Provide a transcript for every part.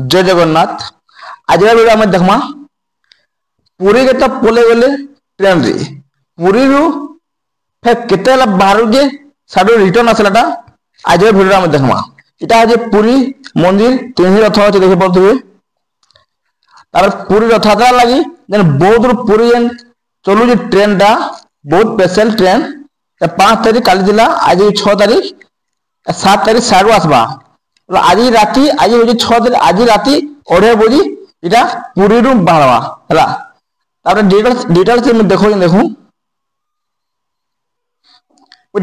जय जगन्नाथ। आज वीडियो आम देखमा पुरी के तो पले गले ट्रेन रे पुरी रु फिर केते बाहर जे साडू रिटर्न आसलाटा आज वीडियो आम देखमा। इटा आज पुरी मंदिर तीन रथ अच्छे देख पारे। पुरी रथयात्रा लगी बहुत पुरी चलू ट्रेन टा बहुत स्पेशल ट्रेन 5 तारीख काली आज 6 तारीख 7 तारीख सारू आसबा आज राति आज हूँ 6 तारीख आज राति 2:30 बजे इटा पुरी रु बाहरवा है। डिटेल्स में देखो देखूँ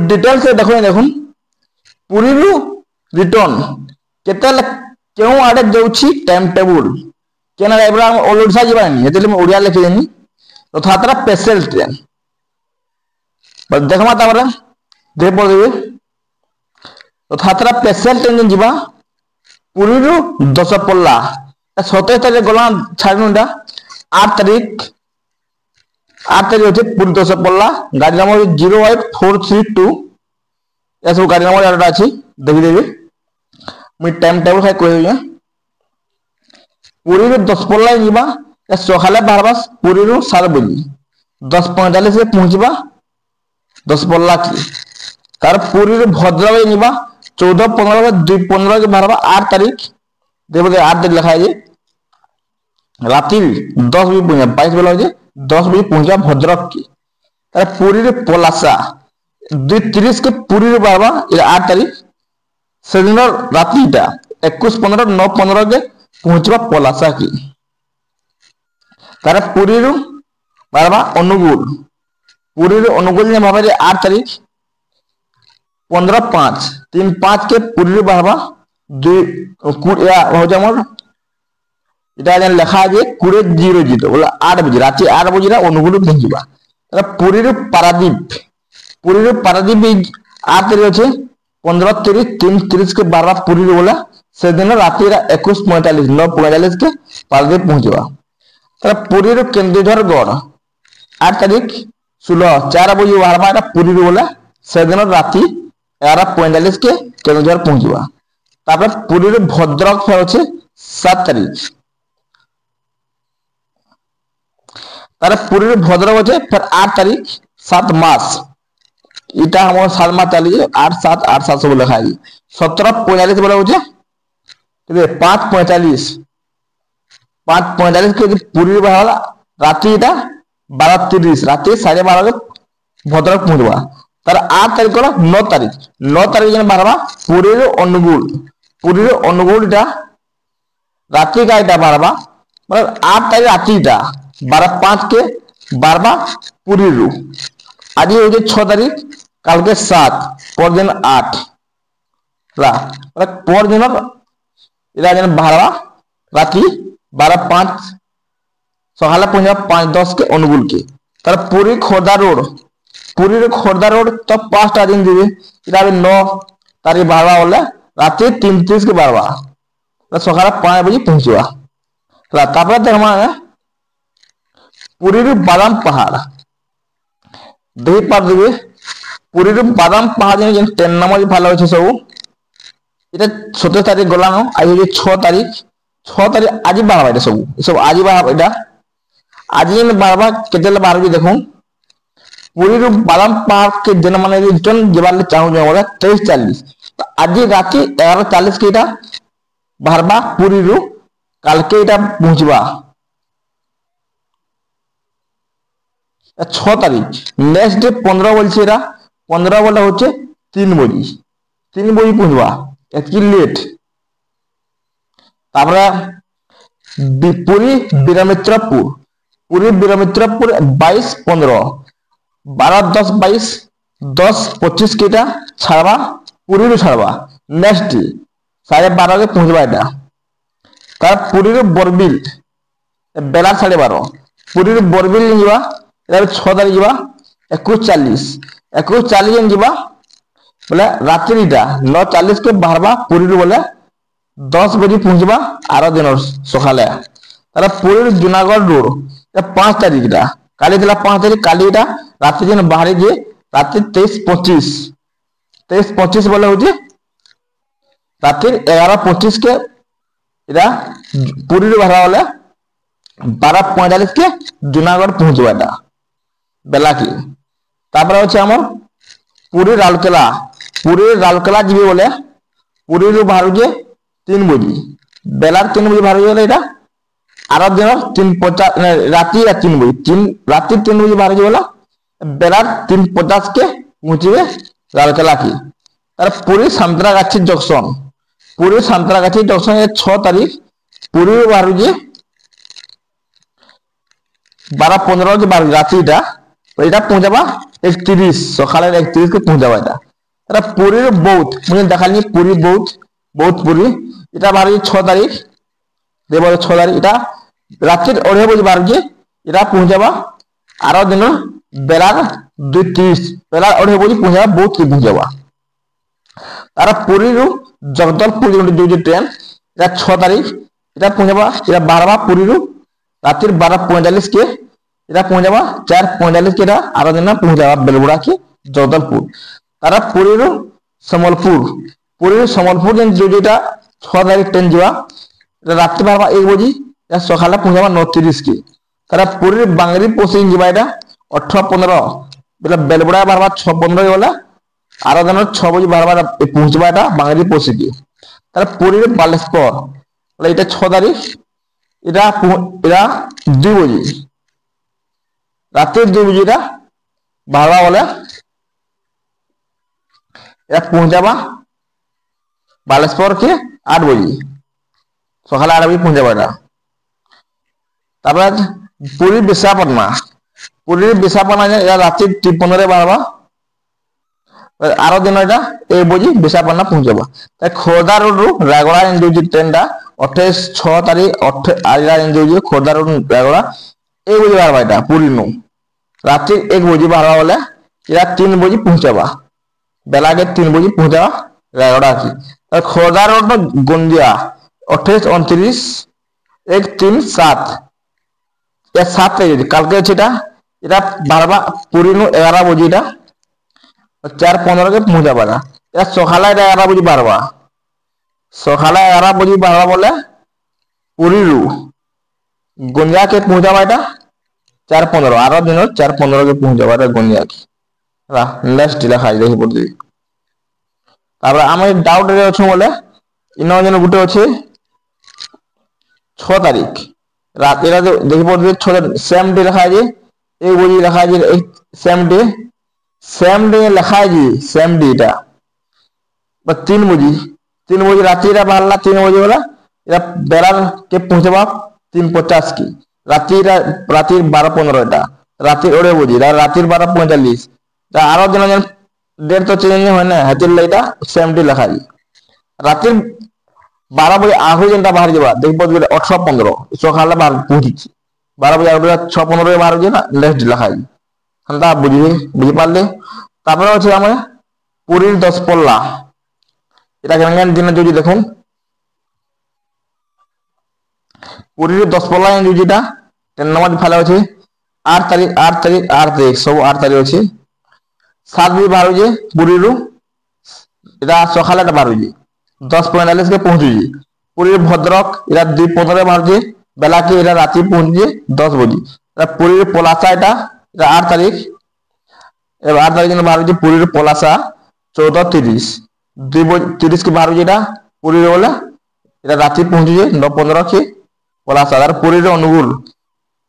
डिटेल्स से देखो पुरी रु रिटर्न केते क्यों आड़े जाऊँगी टाइम टेबुल क्या ऑल ओडिशा जावानी ओडिया लिखिदेनी रथयात्रा स्पेशल ट्रेन देखमा देख पड़े रथयात्रा स्पेशल ट्रेन जीवा पुरी रु 10 पल्ला 27 तारीख गला छाड़ू 8 तारीख अच्छे पुरी 10 पल्ला गाड़ी नंबर 08432 यह सब गाड़ी नंबर अच्छी देखीदेवी मुझे टाइम टेबल खाई कह पुरी रु 10 पल्ला जीवा सकाले बाहर पुरी रु 7 बजे 10:45 पहुंचवा 10 पल्ला की तार पुरी भद्रक जीवा 14:15 2:15 के बाहर 8 तारीख देखो 8 तारीख लिखा है राति 10 बजे पहुंचा 22 बेला 10 बजे पहुंचा भद्रक की तार पुरी पलासा 2:30 के पुरी बाहर 8 तारीख से दिन राति 21:15 9:15 के पहुंचवा पलासा की तार पुरी बाहर अनुगुल पुरी अनुगुल भाव 8 तारीख 15:05 3:05 के पुरी बाहर लिखा है 20:00 बोला 8 बजे राति 8 बजे अनुगुल पहुंचवा पुरी पारादीप 8 तारीख अच्छे 15:30 3:30 के बाहर पुरी बोला से दिन राति 21:45 9:45 के पारादीप पहुंचवा पुरी केन्दुझरगढ़ 8 तारीख 16 4 बजे बाहर पुरी बोला से दिन राति 11:45 के केन्दुझर पहुंचवा पुरी भद्रक फिर अच्छे 7 तारीख तार पुरी भद्रक अच्छे फिर 8 तारीख 7 मास इटा हम 7 मास चली 8 7 सब लिखा है 17:45 बोला हो 5:45 के पुरी बाहर राति 12:30 राति 12:30 भद्रक पहुंचवा तार 8 तारीख 9 तारीख बाहर पुरी अनुगुल राति का बाहर मतलब 8 तारीख राति 12:05 के बाहर पुरी आज हो 6 तारीख कल के 7 पर दिन 8 पर दिन बाहर राति 12:05 सकाले पहुंचा 5:10 के अनुगुल के तार पुरी खोर्धा रोड तो 5टा दिन दिवे 9 तारीख बाहर बोले राति 3:30 के बाहर सकाल 5 बजे पहुंचवा देखमा पुरी बादाम पहाड़ देख पार देवे पुरी बादाम पहाड़ ट्रेन नंबर भालो अच्छे सब इटा 27 तारीख गला आज 6 तारीख आज बाहर सब आज बाहर आज बाहर के बाहर भी देखो पुरी बादाम पहाड़ के जन मान रिटर्न जबार चाहूँ 23:40 आज राति 11:40 के बाहर पुरी कल के पहुंचवा 6 तारीख नेक्स्ट डे 15 बोलছে 15 बोला होचे 3 बजे पहुंचवा एतकी लेट पुरी बीरामित्रपुर 22:15 12:10 22 10:25 के छाड़वा पुरी छाड़वा नेक्स्ट 12:30 के पहुंचवा तार पुरी बरबिल बेला 12:30 पुरी बरबिल जीवा 6 तारीख जीवा 21:40 जीवा बोले राति 9:40 के बाहर पुरी बोले 10 बजे पहुंचवा आर दिन सकाले तार पुरी जूनागढ़ रोड 5 तारीख काली 5 तारीख काली राति दिन बाहर जे राति 23:25 बोले हो राति 11:25 के এটা পুরী বাহারা বলে 12:45 কে জুনাগড় পৌঁছবা এটা বেলা কি। তারপরে হচ্ছে আমার পুরী রাউরকেলা যাবে বলে পুরী বাহারুছে 3 বজি বেলার 3 বজি বাহার গেলে এটা আর দিন 3:50 রাত্রি 3 বজি রাত্রি 3 বজি বাহার বলে বেলার 3:50 কে পৌঁছবে রাউরকেলা কি। তার পুরী সাঁতরাগাছি জংশন 6 তারিখ পুরী বাহারুছে 12:15 যে বাহার রাত্রিটা এটা পৌঁছাবা 31 সকালের 31 কে পৌঁছাবা এটা। তারা পুরীর বৌদ্ধ মুझे দেখালি পুরী বৌদ্ধ পুরী এটা বাহার 6 তারিখ দেবর 6 তারিখ এটা রাত্রির 2:30 বজে বাহার এটা পৌঁছাবা আর দিন বেলার 2:30 বেলার 2:30 বজে পৌঁছাবা বৌদ্ধ কি পৌঁছাবা। তারা পুরীর জগদলপুর যে ট্রেন এটা 6 তারিখ এটা পৌঁছাবা এটা বাহারবা পুরীর রাত্রির 12:45 কে এটা পৌঁছাবা 4:45 কে এটা আর দিন পৌঁছাবা বেলগুড়া কি জগদলপুর। তারা পুরীর সম্বলপুর যেটা 6 তারিখ ট্রেন যাওয়া এটা রাত্রি বাহারবা 1 বজি এটা সকালে পৌঁছাবা 9:30 কে। তারা পুরীর বাঙালি পৌঁছে যাবা এটা 18:15 বেলা বেলগুড়া বাহারবা 6:15 বলে আর দিন 6 বজি বাহারবা পৌঁছবা এটা বাঙালি পৌঁছে গিয়ে। তারা পুরীর বালেশ্বর বলে এটা 6 তারিখ এটা 2 বজি রাত্রি 2 বজি এটা বাহারবা বলে এটা পৌঁছাবা বালেশ্বর কে 8 বজি সকালে 8 বজি পৌঁছাবা এটা। তারপরে পুরী বিশাখাপট্টনা এটা রাত্রি 15 বাহারবা আর দিন এটা 1 বজি বিশাখাপট্টনা পৌঁছাবা। তাই খোর্ধা রোড রায়গড়া যে ট্রেনটা 28 তারিখ খোর্ধা রোড রায়গড়া 1 বজি বাহারবা এটা পুরী নু রাত্রি 1 বজি বাহারবা বলে এটা 3 বজি পৌঁছাবা বেলা के 3 बजे पहुंचा रायगढ़ा की। खोर्धा रोड में गोंदिया 28 29 1 3 7 या 7 तारीख कल के এটা বারবা পুরী নু 11 বজি এটা 4:15 के पहुंचा पारा এটা সকালে 11 বজি বারবা সকালে 11 বজি বারবা বলে পুরী রু गोंदिया के पहुंचा এটা 4:15 আর দিন 4:15 के पहुंचा पारा गोंदिया की नेक्स्ट লেখা দেখি পড়তে। তারপরে আমার ডাউট এর আছে বলে ইনো যেন গুটে আছে 6 তারিখ রাত এরা দেখি পড়তে 6 সেম ডে লেখা আছে এই বই লেখা আছে সেম ডে লেখা আছে সেম ডে এটা বা 3 বজি রাত্রি এরা বাহারলা 3 বজি বলা এরা বেলার কে পৌঁছাবা 3:50 কি রাত্রির 12:15 এটা রাত্রি 2 বজি রাত্রির 12:45 আর দিন डेट तो चेंज है ना हेतिर लेटा सेम डे लिखा है रात्रि 12 बजे 8 घंटा बाहर जावा देखबो 18:15 सकाले बाहर पहुंची 12 बजे 6:15 बाहर जे ना नेक्स्ट लिखा है हमरा बुझी पारले। তারপরে হচ্ছে আমরা পুরীর 10 পল্লা এটা কেমন দিনে যদি দেখুন পুরীর 10 পল্লা যেটা ট্রেন নাম্বার ফেলা আছে 8 তারিখ সব 8 তারিখ আছে 7 बजे बाहर जे पुरी रु এটা সকালে 12 बजे 10:45 के पहुंची पुरी भद्रक এটা 2:15 बाहर जे बेला के এটা রাতে পৌঁছে 10 बजे এটা পুরীর পলাশা এটা 8 তারিখ এবার 8 তারিখ বাহর যে পুরীর পলাশা 14:30 2:30 के बाहर যেটা পুরীর বলে এটা রাতে পৌঁছে 9:15 के পলাশা আর পুরীর অনুগুল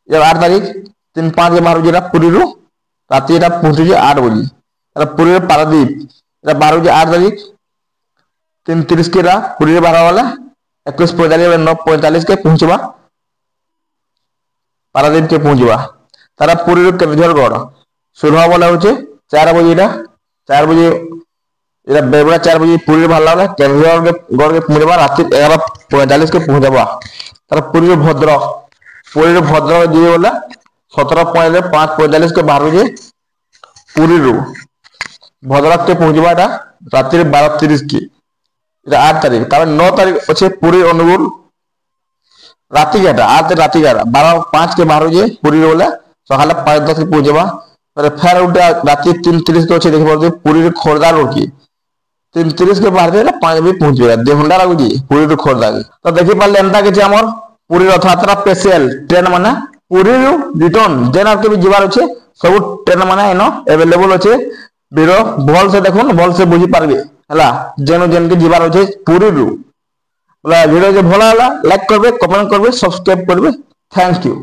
এবার 8 তারিখ 3:05 के बाहर যেটা পুরীর রাতে এটা পৌঁছে 8 बजे पुरी पारादीप 12 बजे 8 तारीख 3:30 के पुरी बारह वाला 21:45 9:45 के पहुंचवा पारादीप के पहुंचवा तारा पुरी केंद्रगढ़ शुरू वाला होचे 4 बजे 4 बजे बेबड़ा 4 बजे पुरी बाहरला वाला केंद्रगढ़ के पहुंचवा रात 11:45 के पहुंचवा तारा पुरी भद्रक दिए वाला 17:45 5:45 के 12 बजे पुरी रू भद्रक के पहुंचवा रात्रि 12:30 की 8 तारीख 9 तारीख अच्छे पुरी अनुगुल राति 8 राति 12:05 के 12 बजे पुरी बोले सकाल 5:10 के पहुंचवा फिर उठे रात्रि 3:30 के अच्छे देखिए पुरी खोर्धा रोड की 33 के बाहर 5 भी पहुंच गया 2 घंटा लगुची पुरी खोर्धा के तो देखि पाले एंता कि हमर पुरी रथयात्रा स्पेशल ट्रेन माने पुरी रिटर्न जेन के भी जीवार अछि सब ट्रेन माने एनो अवेलेबल अछि वीडियो भल से देखुन भल से बुझी पारबे हला जेन जेन के जीवार अछि पुरी वीडियो जे भला हला लाइक करबे कमेंट करबे सब्सक्राइब करबे थैंक यू।